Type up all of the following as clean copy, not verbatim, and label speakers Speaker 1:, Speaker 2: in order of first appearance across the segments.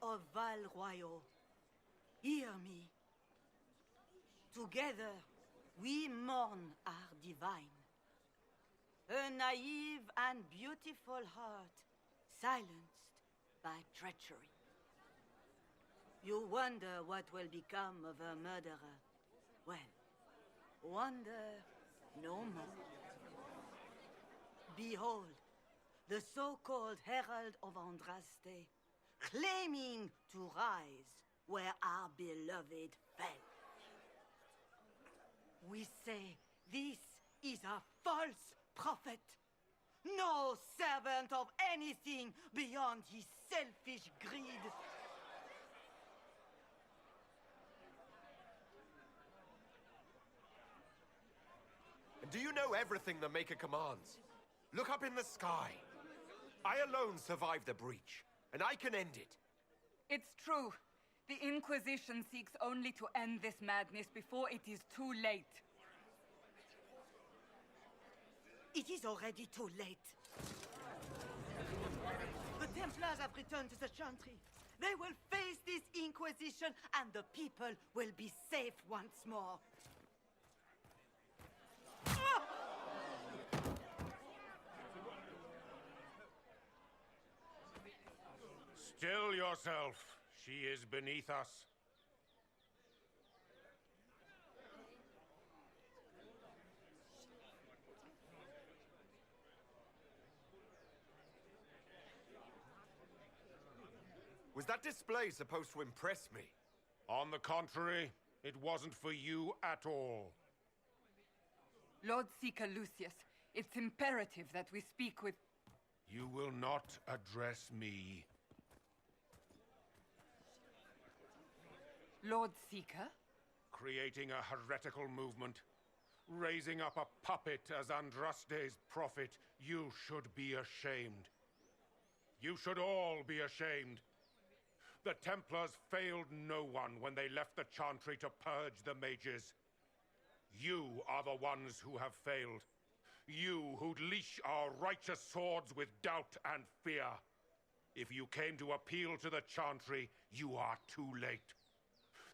Speaker 1: of Val Royal, hear me. Together, we mourn our divine. A naive and beautiful heart, silenced by treachery. You wonder what will become of a murderer. Well, wonder no more. Behold, the so-called Herald of Andraste, claiming to rise where our beloved fell. We say this is a false prophet. No servant of anything beyond his selfish greed.
Speaker 2: And do you know everything the Maker commands? Look up in the sky. I alone survived the breach, and I can end it.
Speaker 3: It's true. The Inquisition seeks only to end this madness before it is too late.
Speaker 1: It is already too late. The Templars have returned to the Chantry. They will face this Inquisition, and the people will be safe once more.
Speaker 4: Still yourself. She is beneath us.
Speaker 2: Was that display supposed to impress me?
Speaker 4: On the contrary, it wasn't for you at all.
Speaker 3: Lord Seeker Lucius, it's imperative that we speak with...
Speaker 4: You will not address me.
Speaker 3: Lord Seeker?
Speaker 4: Creating a heretical movement. Raising up a puppet as Andraste's prophet. You should be ashamed. You should all be ashamed. The Templars failed no one when they left the Chantry to purge the mages. You are the ones who have failed. You who'd leash our righteous swords with doubt and fear. If you came to appeal to the Chantry, you are too late.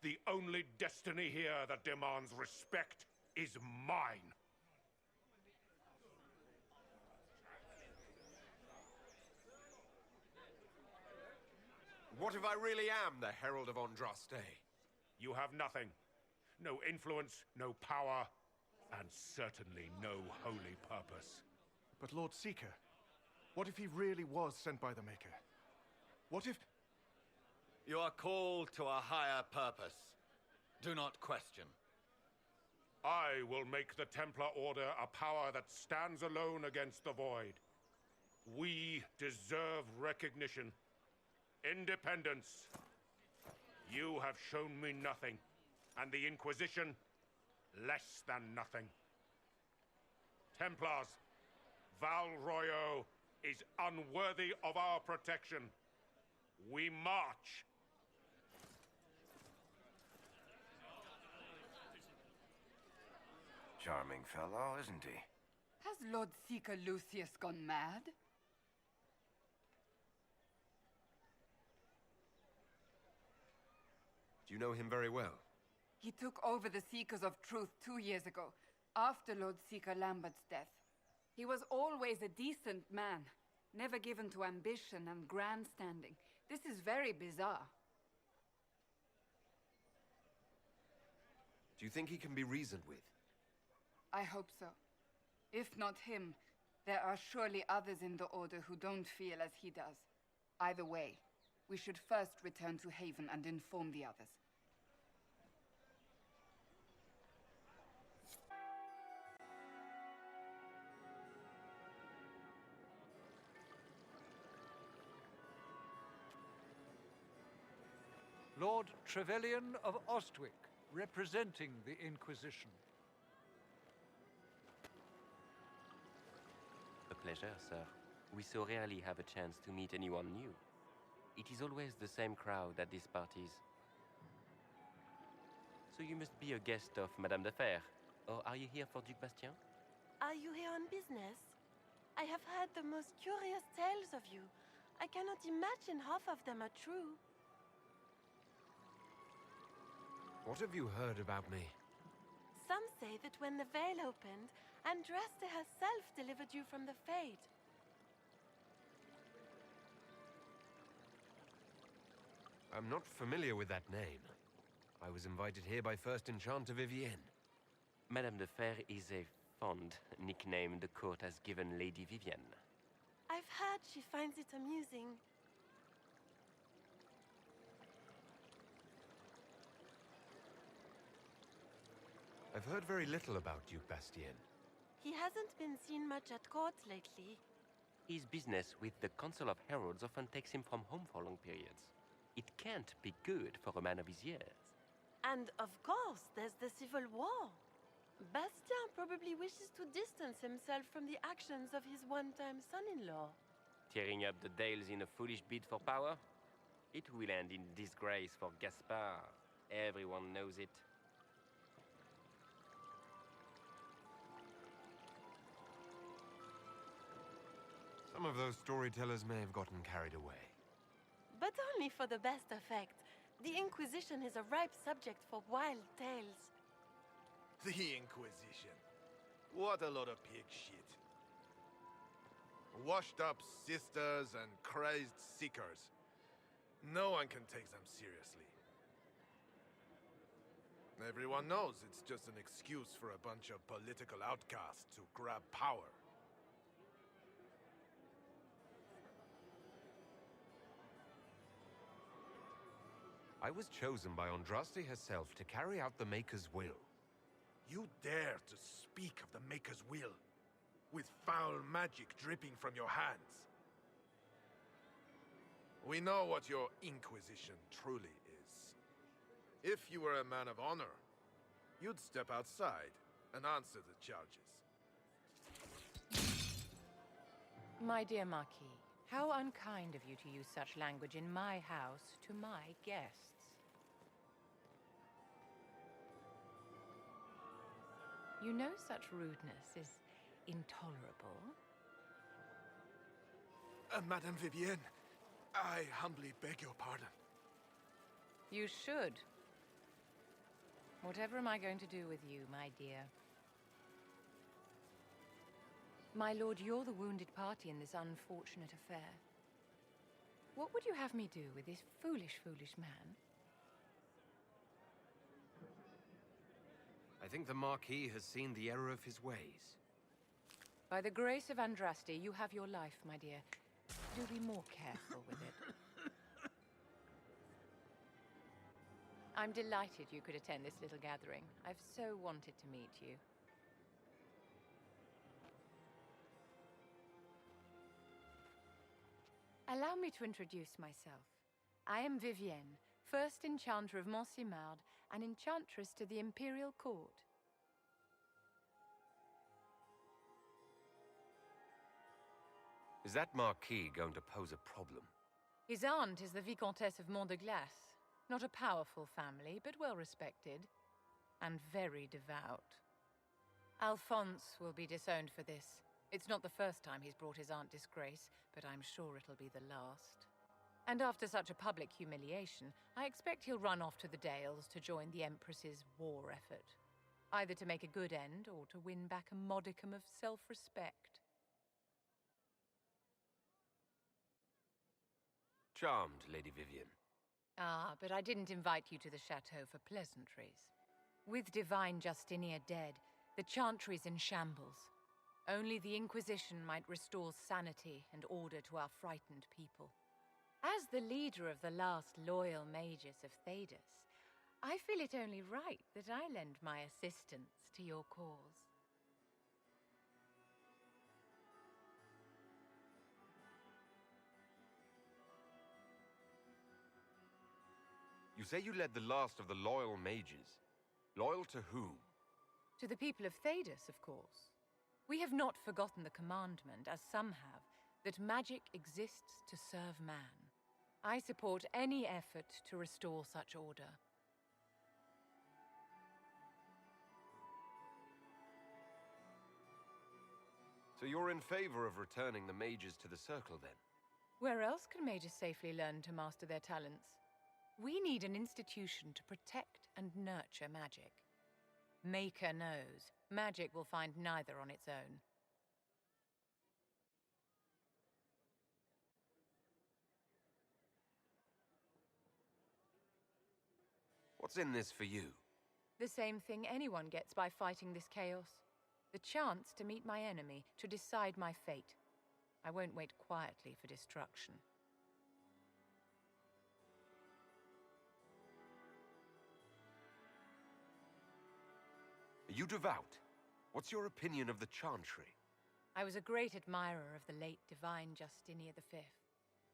Speaker 4: The only destiny here that demands respect is mine.
Speaker 2: What if I really am the Herald of Andraste?
Speaker 4: You have nothing. No influence, no power, and certainly no holy purpose.
Speaker 5: But Lord Seeker, what if he really was sent by the Maker? What if...
Speaker 6: You are called to a higher purpose. Do not question.
Speaker 4: I will make the Templar Order a power that stands alone against the Void. We deserve recognition. Independence. You have shown me nothing, and the Inquisition, less than nothing. Templars, Val Royal is unworthy of our protection. We march.
Speaker 7: Charming fellow, isn't he?
Speaker 3: Has Lord Seeker Lucius gone mad?
Speaker 2: Do you know him very well?
Speaker 3: He took over the Seekers of Truth 2 years ago, after Lord Seeker Lambert's death. He was always a decent man, never given to ambition and grandstanding. This is very bizarre.
Speaker 2: Do you think he can be reasoned with?
Speaker 3: I hope so. If not him, there are surely others in the Order who don't feel as he does. Either way, we should first return to Haven and inform the others.
Speaker 8: Lord Trevelyan of Ostwick, representing the Inquisition.
Speaker 9: A pleasure, sir. We so rarely have a chance to meet anyone new. It is always the same crowd at these parties. So you must be a guest of Madame de Fer, or are you here for Duc Bastien?
Speaker 10: Are you here on business? I have heard the most curious tales of you. I cannot imagine half of them are true.
Speaker 2: What have you heard about me?
Speaker 10: Some say that when the veil opened, Andraste herself delivered you from the Fade.
Speaker 2: I'm not familiar with that name. I was invited here by First Enchanter Vivienne.
Speaker 9: Madame de Fer is a fond nickname the court has given Lady Vivienne.
Speaker 10: I've heard she finds it amusing.
Speaker 2: I've heard very little about Duke Bastien.
Speaker 10: He hasn't been seen much at court lately.
Speaker 9: His business with the Council of Heralds often takes him from home for long periods. It can't be good for a man of his years.
Speaker 10: And of course, there's the civil war. Bastien probably wishes to distance himself from the actions of his one-time son-in-law.
Speaker 9: Tearing up the Dales in a foolish bid for power? It will end in disgrace for Gaspard. Everyone knows it.
Speaker 2: Some of those storytellers may have gotten carried away.
Speaker 10: But only for the best effect. The Inquisition is a ripe subject for wild tales.
Speaker 5: The Inquisition. What a lot of pig shit. Washed up sisters and crazed seekers. No one can take them seriously. Everyone knows it's just an excuse for a bunch of political outcasts to grab power.
Speaker 2: I was chosen by Andraste herself to carry out the Maker's will.
Speaker 5: You dare to speak of the Maker's will, with foul magic dripping from your hands. We know what your Inquisition truly is. If you were a man of honor, you'd step outside and answer the charges.
Speaker 11: My dear Marquis, how unkind of you to use such language in my house to my guests. You know such rudeness is intolerable.
Speaker 5: Madame Vivienne, I humbly beg your pardon.
Speaker 11: You should. Whatever am I going to do with you, my dear? My lord, you're the wounded party in this unfortunate affair. What would you have me do with this foolish, foolish man?
Speaker 2: I think the Marquis has seen the error of his ways.
Speaker 11: By the grace of Andraste, you have your life, my dear. Do be more careful with it. I'm delighted you could attend this little gathering. I've so wanted to meet you. Allow me to introduce myself. I am Vivienne, first Enchanter of Infiniy-Hound and Enchantress to the Imperial Court.
Speaker 2: Is that Marquis going to pose a problem?
Speaker 11: His aunt is the Vicomtesse of Mont de Glace. Not a powerful family, but well respected. And very devout. Alphonse will be disowned for this. It's not the first time he's brought his aunt disgrace, but I'm sure it'll be the last. And after such a public humiliation, I expect he'll run off to the Dales to join the Empress's war effort. Either to make a good end, or to win back a modicum of self-respect.
Speaker 2: Charmed, Lady Vivienne.
Speaker 11: Ah, but I didn't invite you to the chateau for pleasantries. With divine Justinia dead, the Chantry's in shambles. Only the Inquisition might restore sanity and order to our frightened people. As the leader of the last loyal mages of Thedas, I feel it only right that I lend my assistance to your cause.
Speaker 2: You say you led the last of the loyal mages. Loyal to whom?
Speaker 11: To the people of Thedas, of course. We have not forgotten the commandment, as some have, that magic exists to serve man. I support any effort to restore such order.
Speaker 2: So you're in favor of returning the mages to the Circle, then?
Speaker 11: Where else can mages safely learn to master their talents? We need an institution to protect and nurture magic. Maker knows. Magic will find neither on its own.
Speaker 7: What's in this for you?
Speaker 11: The same thing anyone gets by fighting this chaos. The chance to meet my enemy, to decide my fate. I won't wait quietly for destruction.
Speaker 7: Are you devout? What's your opinion of the Chantry?
Speaker 11: I was a great admirer of the late divine Justinia V.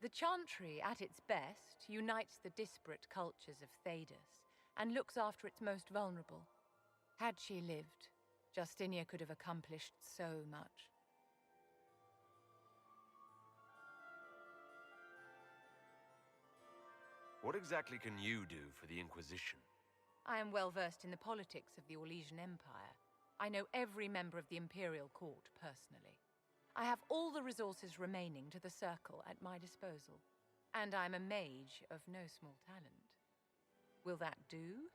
Speaker 11: The Chantry, at its best, unites the disparate cultures of Thedas and looks after its most vulnerable. Had she lived, Justinia could have accomplished so much.
Speaker 7: What exactly can you do for the Inquisition?
Speaker 11: I am well versed in the politics of the Orlesian Empire. I know every member of the Imperial Court personally. I have all the resources remaining to the Circle at my disposal. And I'm a mage of no small talent. Will that do?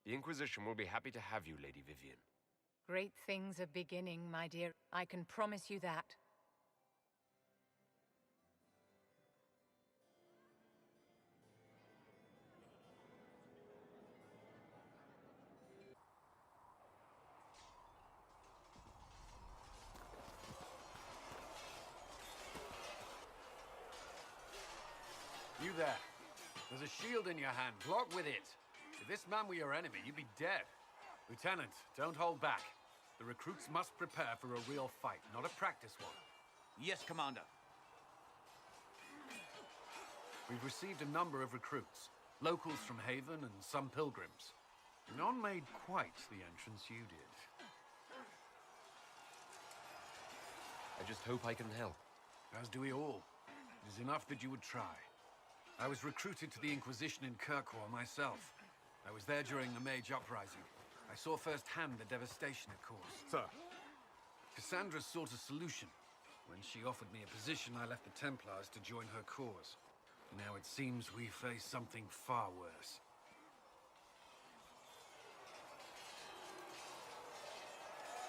Speaker 7: The Inquisition will be happy to have you, Lady Vivian.
Speaker 11: Great things are beginning, my dear. I can promise you that.
Speaker 12: You there. There's a shield in your hand. Block with it. If this man were your enemy, you'd be dead. Lieutenant, don't hold back. The recruits must prepare for a real fight, not a practice one.
Speaker 13: Yes, Commander.
Speaker 12: We've received a number of recruits. Locals from Haven and some pilgrims. None made quite the entrance you did.
Speaker 7: I just hope I can help.
Speaker 12: As do we all. It is enough that you would try. I was recruited to the Inquisition in Kirkwall myself. I was there during the Mage Uprising. I saw firsthand the devastation it caused.
Speaker 5: Sir.
Speaker 12: Cassandra sought a solution. When she offered me a position, I left the Templars to join her cause. Now it seems we face something far worse.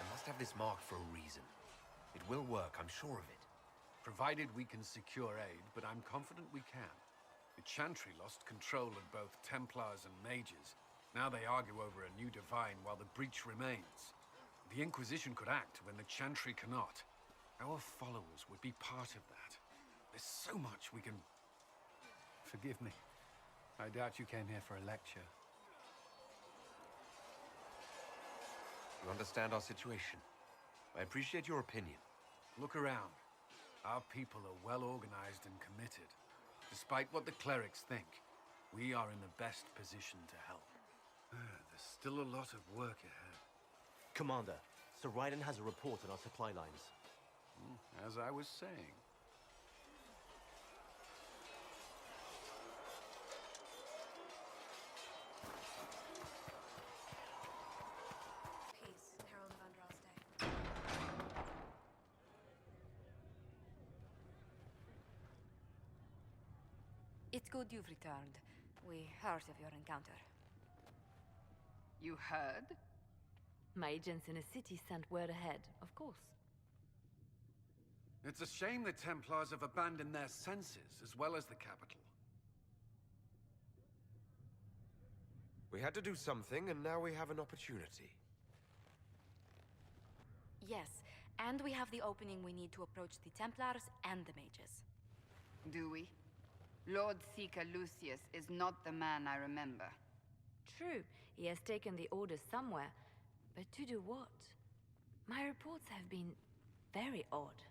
Speaker 7: I must have this marked for a reason. It will work, I'm sure of it.
Speaker 12: Provided we can secure aid, but I'm confident we can. The Chantry lost control of both Templars and Mages. Now they argue over a new divine while the breach remains. The Inquisition could act when the Chantry cannot. Our followers would be part of that. There's so much we can... Forgive me. I doubt you came here for a lecture.
Speaker 7: You understand our situation. I appreciate your opinion.
Speaker 12: Look around. Our people are well organized and committed. Despite what the clerics think, we are in the best position to help. There's still a lot of work ahead.
Speaker 13: Commander, Sir Raiden has a report on our supply lines.
Speaker 12: As I was saying.
Speaker 14: Peace, Herald of Andraste.
Speaker 15: It's good you've returned. We heard of your encounter.
Speaker 3: You heard?
Speaker 15: My agents in the city sent word ahead, of course.
Speaker 12: It's a shame the Templars have abandoned their senses, as well as the capital.
Speaker 2: We had to do something, and now we have an opportunity.
Speaker 15: Yes, and we have the opening we need to approach the Templars and the Mages.
Speaker 3: Do we? Lord Seeker Lucius is not the man I remember.
Speaker 15: True, he has taken the Order somewhere, but to do what? My reports have been very odd.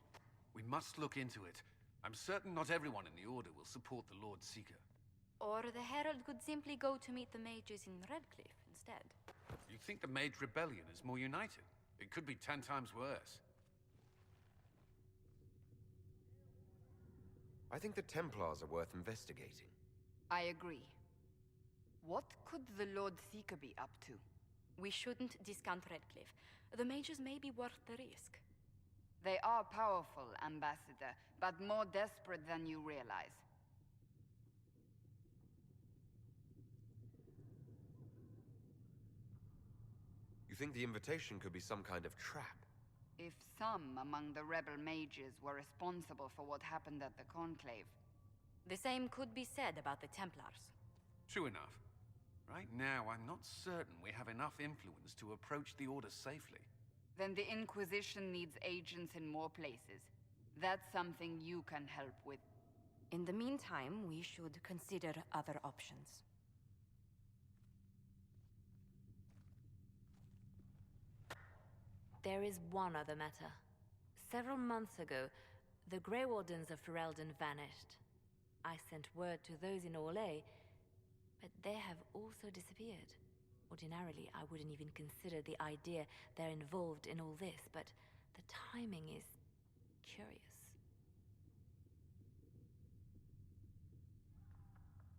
Speaker 12: We must look into it. I'm certain not everyone in the Order will support the Lord Seeker.
Speaker 15: Or the Herald could simply go to meet the Mages in Redcliffe instead.
Speaker 12: You think the Mage Rebellion is more united? It could be 10 times worse.
Speaker 2: I think the Templars are worth investigating.
Speaker 3: I agree. What could the Lord Seeker be up to?
Speaker 15: We shouldn't discount Redcliffe. The mages may be worth the risk.
Speaker 3: They are powerful, Ambassador, but more desperate than you realize.
Speaker 7: You think the invitation could be some kind of trap?
Speaker 3: If some among the rebel mages were responsible for what happened at the Conclave.
Speaker 15: The same could be said about the Templars.
Speaker 12: True enough. Right now, I'm not certain we have enough influence to approach the Order safely.
Speaker 3: Then the Inquisition needs agents in more places. That's something you can help with.
Speaker 15: In the meantime, we should consider other options. There is one other matter. Several months ago, the Grey Wardens of Ferelden vanished. I sent word to those in Orlais, but they have also disappeared. Ordinarily, I wouldn't even consider the idea they're involved in all this, but the timing is curious.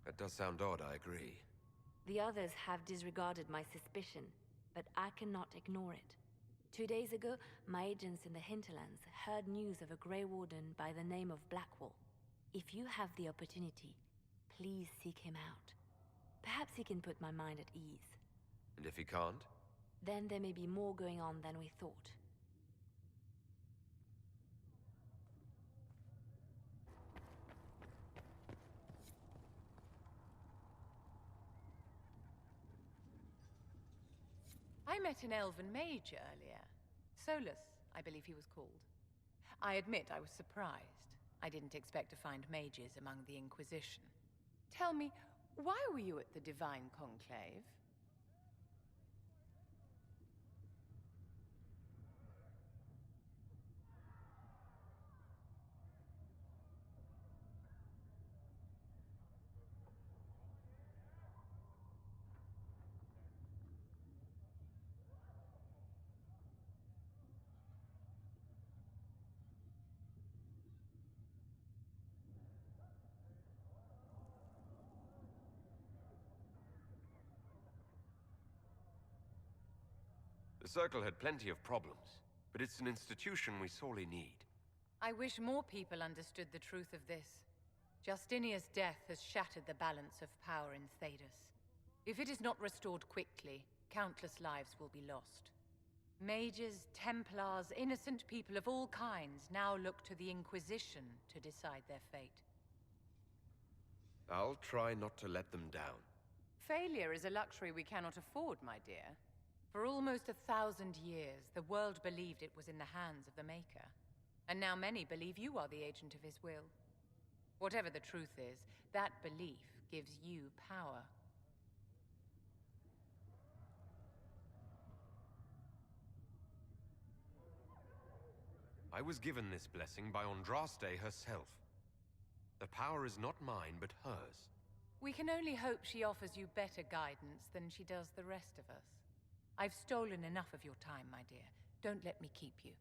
Speaker 7: That does sound odd, I agree.
Speaker 15: The others have disregarded my suspicion, but I cannot ignore it. 2 days ago, my agents in the hinterlands heard news of a Grey Warden by the name of Blackwall. If you have the opportunity, please seek him out. Perhaps he can put my mind at ease.
Speaker 7: And if he can't?
Speaker 15: Then there may be more going on than we thought.
Speaker 11: I met an elven mage earlier. Solus, I believe he was called. I admit I was surprised. I didn't expect to find mages among the Inquisition. Tell me, why were you at the Divine Conclave?
Speaker 7: The Circle had plenty of problems, but it's an institution we sorely need.
Speaker 11: I wish more people understood the truth of this. Justinia's death has shattered the balance of power in Thedas. If it is not restored quickly, countless lives will be lost. Mages, Templars, innocent people of all kinds now look to the Inquisition to decide their fate.
Speaker 7: I'll try not to let them down.
Speaker 11: Failure is a luxury we cannot afford, my dear. For almost 1,000 years, the world believed it was in the hands of the Maker. And now many believe you are the agent of his will. Whatever the truth is, that belief gives you power.
Speaker 7: I was given this blessing by Andraste herself. The power is not mine, but hers.
Speaker 11: We can only hope she offers you better guidance than she does the rest of us. I've stolen enough of your time, my dear. Don't let me keep you.